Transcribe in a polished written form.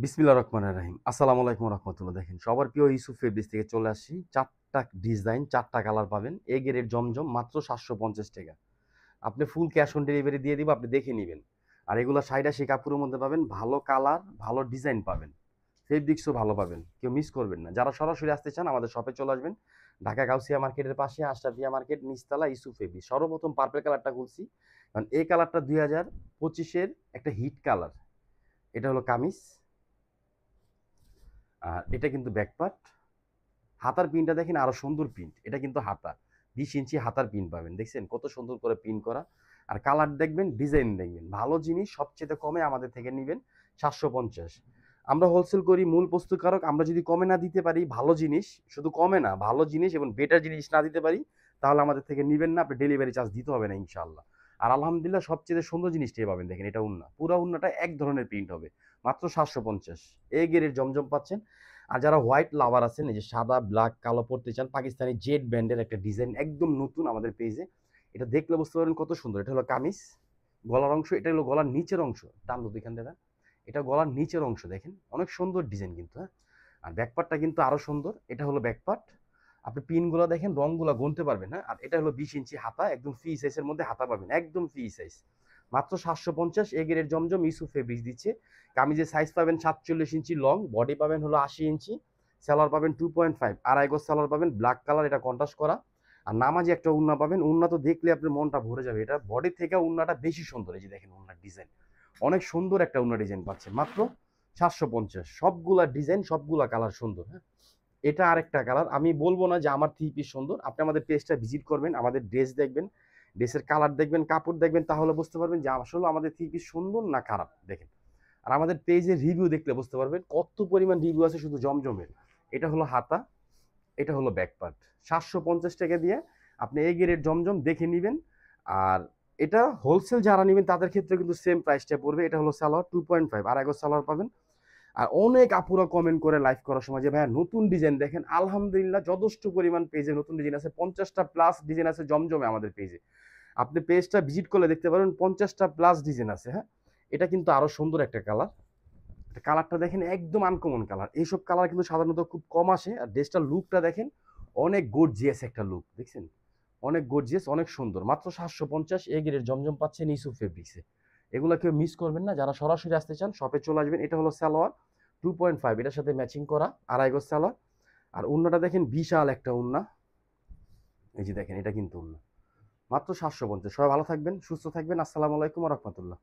বিসমিল্লাহির রহমানির রহিম। আসসালামু আলাইকুম রাহমাতুল্লাহ। দেখেন সবার প্রিয় ইউসুফ ফেব্রিক্স থেকে চলে আসছি। ৪টা ডিজাইন, ৪টা কালার পাবেন। এ গ্রেড জমজম মাত্র ৭৫০ টাকা। আপনি ফুল ক্যাশ অন ডেলিভারি দিয়ে দিব, আপনি দেখে নিবেন। আর এগুলা ৮০-৮০ কাপড়ের মধ্যে পাবেন, ভালো কালার, ভালো ডিজাইন পাবেন। ফেব্রিক্সও ভালো পাবেন। কেউ মিস করবেন না। যারা সরাসরি আসতে চান আমাদের শপে চলে আসবেন। ঢাকা গাউসিয়া মার্কেটের পাশে আশরাফিয়া মার্কেট নিচতলা ইউসুফ ফেব্রিক্স। সর্বপ্রথম পার্পল কালারটা খুলছি। কারণ এই কালারটা ২০২৫ এর একটা হিট কালার। এটা হলো কামিজ। আর এটা কিন্তু ব্যাকপার্ট। হাতার পিনটা দেখেন আরো সুন্দর প্রিন্ট। এটা কিন্তু হাতা 20 ইঞ্চি হাতার পিন পাবেন, দেখছেন কত সুন্দর করে প্রিন্ট করা। আর কালার দেখবেন, ডিজাইন দেখবেন, ভালো জিনিস সবচেয়ে কমে আমাদের থেকে নেবেন 750। আমরা হোলসেল করি, মূল প্রস্তুতকারক। আমরা যদি কমে না দিতে পারি ভালো জিনিস, শুধু কমে না ভালো জিনিস এবং বেটার জিনিস না দিতে পারি, তাহলে আমাদের থেকে নেবেন না। আপনি ডেলিভারি চার্জ দিতে হবে না ইনশাআল্লাহ। আর আলহামদুলিল্লাহ সবচেয়ে সুন্দর জিনিসটাই পাবেন। দেখেন এটা উন্না, পুরা উন্নাটা এক ধরনের প্রিন্ট হবে, মাত্র 750। এই গেরের জমজম পাচ্ছেন। আর যারা হোয়াইট লাভার আছেন, এই যে সাদা ব্ল্যাক কালো পড়তে চান, পাকিস্তানি জেড ব্যান্ডের একটা ডিজাইন একদম নতুন আমাদের পেজে। এটা দেখলে বুঝতে পারেন কত সুন্দর। এটা হলো কামিজ, গলার অংশ। এটা হলো গলার নিচের অংশ, টান দু এখান থেকে। এটা গলার নিচের অংশ, দেখেন অনেক সুন্দর ডিজাইন কিন্তু। হ্যাঁ, আর ব্যাকপার্টটা কিন্তু আরো সুন্দর। এটা হলো ব্যাকপার্ট। আপনি পিনগুলো দেখেন, রংগুলো গুনতে পারবেন। হ্যাঁ, আর এটা হলো 20 ইঞ্চি হাতা, একদম ফ্রি সাইজের মধ্যে হাতা পাবেন, একদম ফ্রি সাইজ, মাত্র 750। A grade Zamzam Yusuf fabrics দিচ্ছে। কামিজের সাইজ পাবেন 47 ইঞ্চি লং, বডি পাবেন হলো 80 ইঞ্চি, সেলার পাবেন 2.5, আড়াই গজ সেলার পাবেন, ব্ল্যাক কালার, এটা কন্ট্রাস্ট করা। আর নামাজি একটা উন্না পাবেন। উন্না তো দেখলে আপনার মনটা ভরে যাবে। এটা বডি থেকে উন্নাটা বেশি সুন্দর। এই যে দেখেন উন্নার ডিজাইন, অনেক সুন্দর একটা উন্না ডিজাইন পাচ্ছেন মাত্র 750। সবগুলা ডিজাইন, সবগুলা কালার সুন্দর। হ্যাঁ, এটা আরেকটা কালার। আমি বলবো না যে আমার থ্রি পিস সুন্দর, আপনি আমাদের পেজটা ভিজিট করবেন, আমাদের ড্রেস দেখবেন, ড্রেসের কালার দেখবেন, কাপড় দেখবেন, তাহলে বুঝতে পারবেন যে আসলে আমাদের থ্রি পিস সুন্দর না খারাপ। দেখেন, আর আমাদের পেজের রিভিউ দেখলে বুঝতে পারবেন কত পরিমাণ রিভিউ আছে শুধু জমজমের। এটা হলো হাতা, এটা হলো ব্যাক পার্ট। 750 টাকা দিয়ে আপনি এই গ্রেড জমজম দেখে নেবেন। আর এটা হোলসেল যারা নেবেন তাদের ক্ষেত্রে কিন্তু সেম প্রাইসটা পড়বে। এটা হলো সালোয়ার 2.5, আর আগে সালোয়ার পাবেন। আর অনেক আপুরা কমেন্ট করে লাইভ করার সময় যে ভাইয়া নতুন ডিজাইন দেখেন। আলহামদুলিল্লাহ যথেষ্ট পরিমাণ পেজে নতুন ডিজাইন আছে, 50টা প্লাস ডিজাইন আছে জমজমে আমাদের পেজে। আপনি পেজটা ভিজিট করলে দেখতে পারেন 50টা প্লাস ডিজাইন আছে। হ্যাঁ, এটা কিন্তু আরো সুন্দর একটা কালার। কালারটা দেখেন একদম আনকমন কালার। এইসব কালার কিন্তু সাধারণত খুব কম আসে। আর ড্রেসটার লুকটা দেখেন, অনেক গর্জিয়াস একটা লুক, দেখছেন অনেক গর্জিয়াস, অনেক সুন্দর। মাত্র 750 এ গ্রেডের জমজম পাচ্ছেন ইউসুফ ফেব্রিক্সে। এগুলো কেউ মিস করবেন না। যারা সরাসরি আসতে চান শপে চলে আসবেন। এটা হলো সালোয়ার 2.5, এটার সাথে ম্যাচিং করা আড়াই গজ সালোয়ার। আর উন্নাটা দেখেন বিশাল একটা উন্না। এই যে দেখেন এটা কিন্তু উন্না, মাত্র 750। সবাই ভালো থাকবেন, সুস্থ থাকবেন। আসসালামু আলাইকুম ওয়া রাহমাতুল্লাহ।